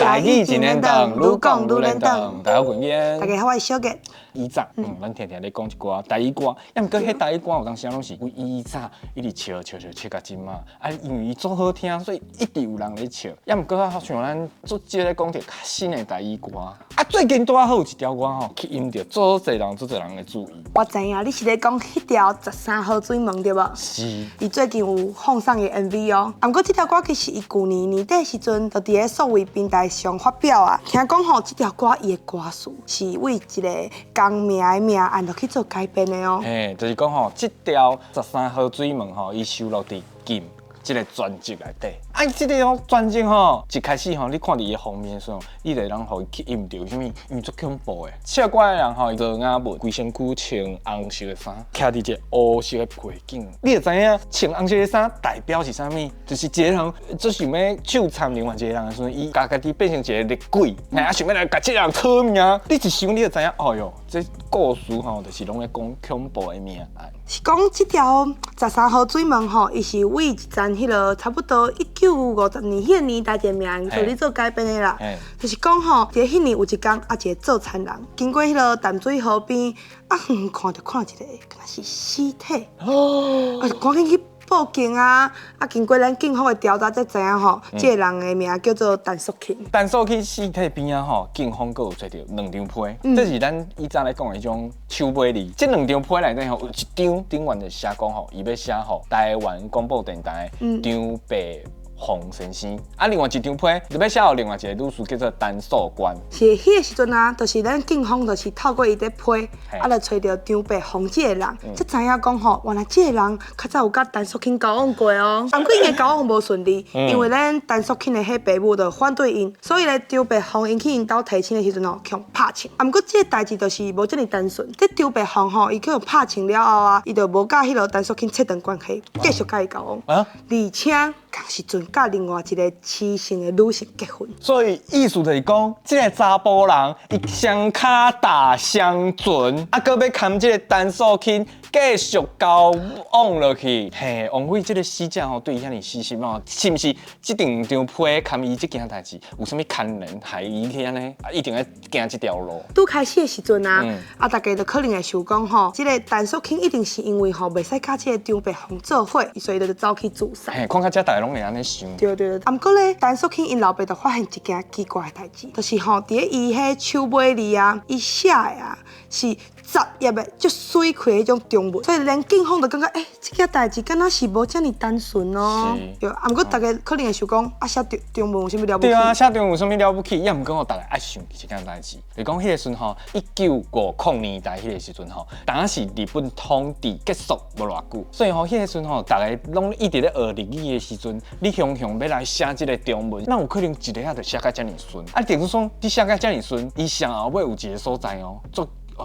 台语真连长，愈讲愈连长。大家好，阮燕。大家好，我是小杰。以前，咱常常咧讲一寡台语歌，也毋过迄台语歌有当时拢是为以前一直笑到今嘛。啊，因为伊足好听，所以一直有人咧笑。也毋过啊，像咱做即个讲着较新的台语歌。啊，最近拄好有一条歌吼，吸引着足侪人的注意。我知影你是咧讲迄条13号水门对无？是。伊最近有放送伊 MV 哦。啊，毋过这条歌其实伊去年年底时阵就伫咧所谓平台上发表啊。听讲吼，这条歌伊的歌词是为一个公命的命案去做改编的哦。嘿，就是讲吼，这条13号水门吼，伊收录伫金这个专辑内底。啊，这个专辑吼，一开始吼，你看伫伊封面上，你就人互伊吸引着，啥物？因为足恐怖的。笑怪的人吼，伊做眼纹，规身躯穿红色的衫，徛伫一个乌色的背景。你就知影，穿红色的衫代表是啥物？就是一个人做想要手残另外一个人的时阵，伊家己变成一个厉鬼，啊想要来甲这个人讨命。你一想，你就知影，哦哟，这故事吼，就是拢咧讲恐怖的命案。是讲这条13号水门吼，伊是为一站迄个差不多1950年迄个年代一个命案所咧做改编的啦。就是讲吼，伫迄年有一天啊，一个做残人经过迄个淡水河边，啊看到一个敢若是尸体，啊就赶紧去报警啊！啊，经过咱警方的调查才知影吼，这个人的名叫做陈淑琴。陈淑琴尸体边啊吼，警方佫有找到2张批，这是咱以前来讲的迄种手尾字。这2张批内底吼，有一张顶面就写讲吼，伊要写吼台湾广播电台张白洪先生。啊，另外一张批就要写予另外一个女士叫做陈素官。是迄个时阵啊，就是咱警方就是透过伊的批，啊，就找到张白洪这个人，才知影讲吼，原来这个人较早有甲陈淑琴交往过哦。不过因为交往无顺利，因为咱陈淑琴的迄爸母就反对因，所以咧张白洪因去因兜提亲的时阵吼，强拍亲。啊，不过这个代志就是无这么单纯。这张白洪吼，伊去拍亲了后啊，伊就无甲迄个陈淑琴切断关系，继续甲伊交往，而且同时阵甲另外一个雌性的女性结婚。所以意思就是讲，这个查甫人伊双脚大相准，啊，搁要牵这个陈素琴继续交往落去。嘿，枉费这个死者吼对伊遐尼死心哦，是毋是？这2张批牵伊这件代志，有啥物牵连害伊去安尼？啊，一定要行这条路。拄开始的时阵啊，大家就可能会想讲吼，这个陈淑琴一定是因为吼袂使甲这个张白洪做伙，所以就走去自杀。嘿，看到这大家拢会安尼想。对。啊，不过咧，陈淑琴因老爸就发现一件奇怪的代志，就是吼，伫咧伊迄手尾字啊，伊写的啊是杂页的，足水开迄种中文，所以连警方就感觉，这件代志敢若是无遮尔单纯哦。对，啊，不过大家可能会想讲，啊，写中文有啥物了不起？对啊，写中文有啥物了不起？也毋过大家爱想一件代志，就讲迄个时阵吼，1950年代迄个时阵吼，当时日本统治结束无偌久，所以吼，迄个时阵吼，大家拢一直咧学日语的时阵，你雄要来写这个中文，哪有可能一个就写甲遮尔顺？啊，等于说你写甲遮尔顺，伊上后尾有一个所在哦，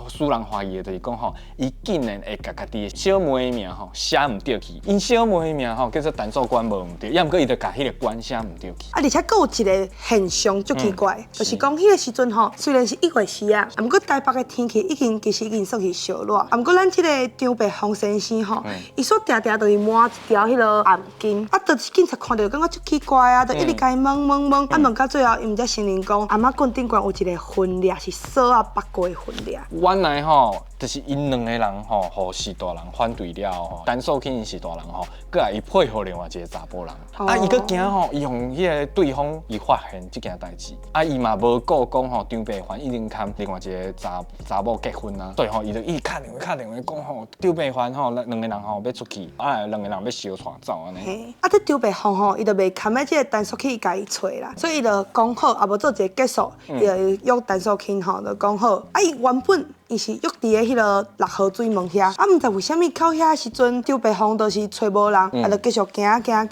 使人怀疑的就是讲吼，伊竟然会甲家己的小妹的名吼写唔对去，因小妹的名吼叫做陈素官无唔对，也毋过伊就甲迄个官写唔对去。啊，而且佫有一个现象足奇怪，就是讲迄个时阵吼，虽然是1月时啊，啊，毋过台北的天气其实已经算是小热，啊，毋过咱即个张白洪先生吼，伊所定就是抹一条迄个暗巾，啊，就是警察看到感觉足奇怪啊，就一直甲伊问，啊，问到最后，伊毋才承认讲，阿妈棍顶管有一个分裂是锁啊绑过的分裂。原来吼，就是因2个人吼，互是大人反对了吼，陈素琴是大人吼，佮来伊配合另外一个查甫人，啊，伊佮惊吼，伊用迄个对方伊发现这件代志，啊，伊嘛无顾讲吼，张白环已经跟另外一个查某结婚啊，所以吼，伊就一直敲电话讲吼，张白环吼，2个人吼要出去，啊，2个人要相传走安尼。嘿，啊，这张白洪吼，伊就袂堪要这个陈淑琴甲伊找啦，所以伊就讲好，啊，无做一个结束，伊就约陈淑琴吼，就讲好，啊，伊原本。伊是约伫个迄个6号水门遐，啊，毋知为虾米到遐时阵，张白洪就是找无人，啊，就继续行，啊，行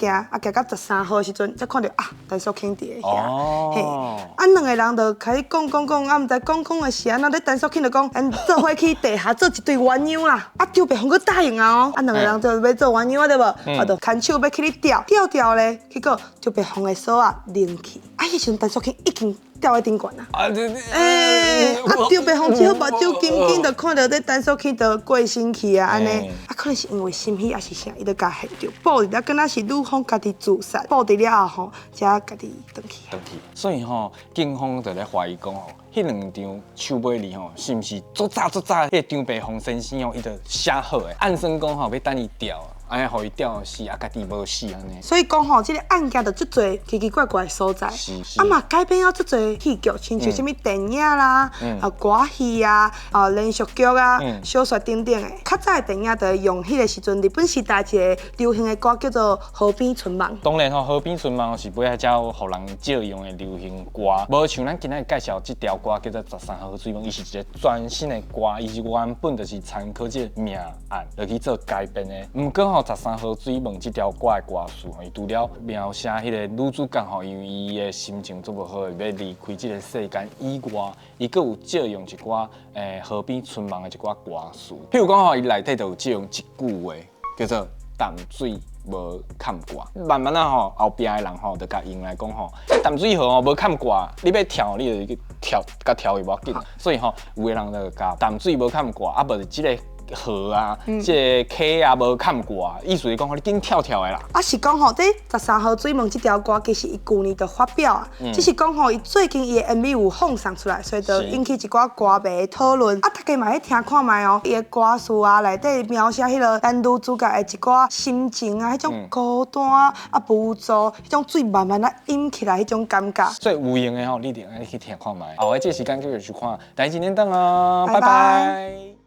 到13号时阵，才看到啊，陈淑琴伫个遐，嘿，啊，2个人就开始讲，啊，毋知讲的是安怎，咧陈淑琴就讲，做伙去地下做一对鸳鸯啦，啊，张白洪佫答应啊哦，啊，2个人就要做鸳鸯啊，对无？啊，就牵手要去咧钓咧，结果张白洪的锁啊拎去。迄时阵陈淑卿已经吊在顶悬啊。啊，张白凤只好目睭紧紧，就看到这陈淑卿就过身去啊，安尼。可能是因为心虚还是啥，伊就甲吓着，报伫了，敢若是女方家己自杀，报伫了后吼，才家己转去。所以吼，警方就咧怀疑讲吼，迄两张手尾里吼，是毋是早，迄张白凤先生吼，伊就写好诶，暗算讲吼要等伊调。安尼，互伊吊死，啊，家己无死安尼。所以讲吼，这个案件就足侪奇奇怪怪的所在，啊嘛改编了足侪戏剧，亲像什么电影啦、歌戏啊、连续剧啊、小说等等的。较早的电影就会用迄个时阵日本时代一个流行的歌叫做《河边春梦》。当然吼，《河边春梦》是尾仔才互人借用的流行歌，无像咱今仔介绍这条歌叫做《13号水梦》，伊是一个全新的歌，伊是原本就是参考这个命案落去做改编的。毋过吼，13号水梦这条歌的歌词，伊除了描写迄个女主角吼，因为伊的心情足无好，要离开这个世间以外，伊阁有借用一寡河边春梦的一寡歌词。譬如讲吼，伊内底就有借用一句话，叫做“淡水无坎挂”。慢慢啊吼，后壁的人吼，就甲用来讲吼，淡水河吼无坎挂，你要跳，你就跳，甲跳会无要紧。所以吼，有个人就甲淡水无坎挂，啊无就即个。河啊，这个溪啊无坎过，意思是讲，你紧跳跳的啦。啊是讲吼，这13号水梦这条歌，其实伊去年就发表啊，只是讲吼，伊最近伊的 MV 有放送出来，所以就引起一寡歌迷的讨论。啊，大家嘛去听看卖哦，伊的歌词啊，内底描写迄个男女主角的一寡心情啊，迄种孤单啊、无助，迄种水慢慢啊涌起来，迄种感觉。所以有用的吼，你一定爱去听看卖。后个这时间继续去看《大事年灯》啊，拜拜拜。拜。